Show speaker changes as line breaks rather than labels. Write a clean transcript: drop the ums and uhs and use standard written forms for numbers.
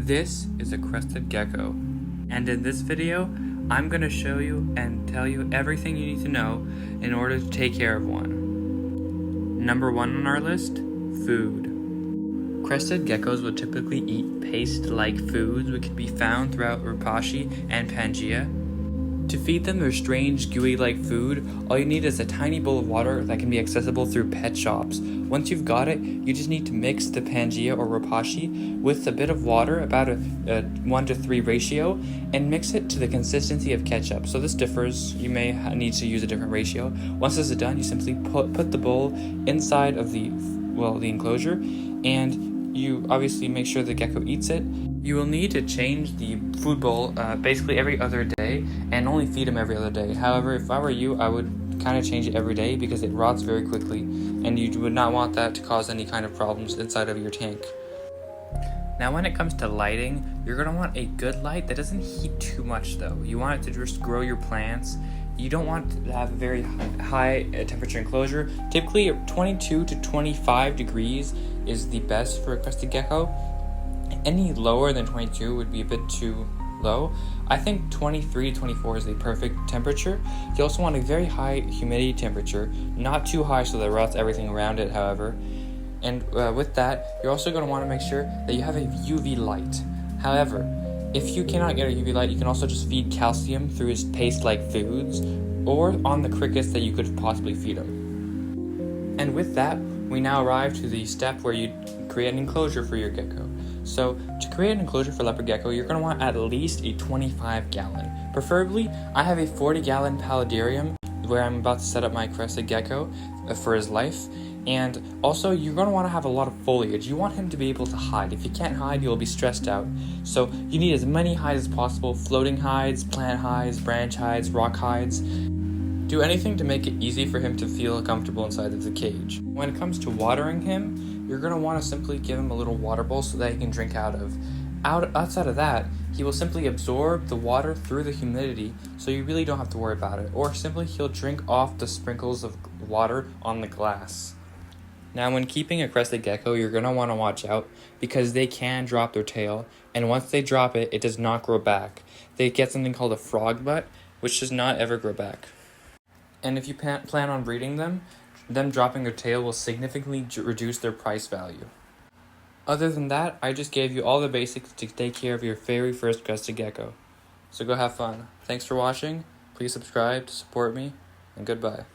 This is a crested gecko, and in this video, I'm going to show you and tell you everything you need to know in order to take care of one. Number 1 on our list, food. Crested geckos will typically eat paste-like foods which can be found throughout Rapashi and Pangea. To feed them their strange, gooey-like food, all you need is a tiny bowl of water that can be accessible through pet shops. Once you've got it, you just need to mix the Pangea or Rapashi with a bit of water, about a 1-to-3 ratio, and mix it to the consistency of ketchup. So this differs, you may need to use a different ratio. Once this is done, you simply put the bowl inside of the enclosure, and you obviously make sure the gecko eats it. You will need to change the food bowl basically every other day and only feed him every other day. However, if I were you, I would kind of change it every day because it rots very quickly and you would not want that to cause any kind of problems inside of your tank. Now when it comes to lighting, you're going to want a good light that doesn't heat too much though. You want it to just grow your plants. You don't want to have a very high temperature enclosure. Typically 22 to 25 degrees is the best for a crested gecko. Any lower than 22 would be a bit too low. I think 23 to 24 is the perfect temperature. You also want a very high humidity temperature, not too high so that it rots everything around it, however. And with that, you're also going to want to make sure that you have a UV light. However, if you cannot get a UV light, you can also just feed calcium through his paste-like foods or on the crickets that you could possibly feed him. And with that, we now arrive to the step where you create an enclosure for your gecko. So to create an enclosure for leopard gecko, you're going to want at least a 25-gallon. Preferably, I have a 40-gallon paludarium where I'm about to set up my crested gecko for his life. And also, you're going to want to have a lot of foliage. You want him to be able to hide. If he can't hide, you'll be stressed out. So you need as many hides as possible: floating hides, plant hides, branch hides, rock hides. Do anything to make it easy for him to feel comfortable inside of the cage. When it comes to watering him, you're going to want to simply give him a little water bowl so that he can drink out of. Outside of that, he will simply absorb the water through the humidity, so you really don't have to worry about it. Or simply he'll drink off the sprinkles of water on the glass. Now, when keeping a crested gecko, you're going to want to watch out because they can drop their tail, and once they drop it, it does not grow back. They get something called a frog butt, which does not ever grow back. And if you plan on breeding them dropping their tail will significantly reduce their price value. Other than that, I just gave you all the basics to take care of your very first crested gecko. So go have fun. Thanks for watching. Please subscribe to support me, and goodbye.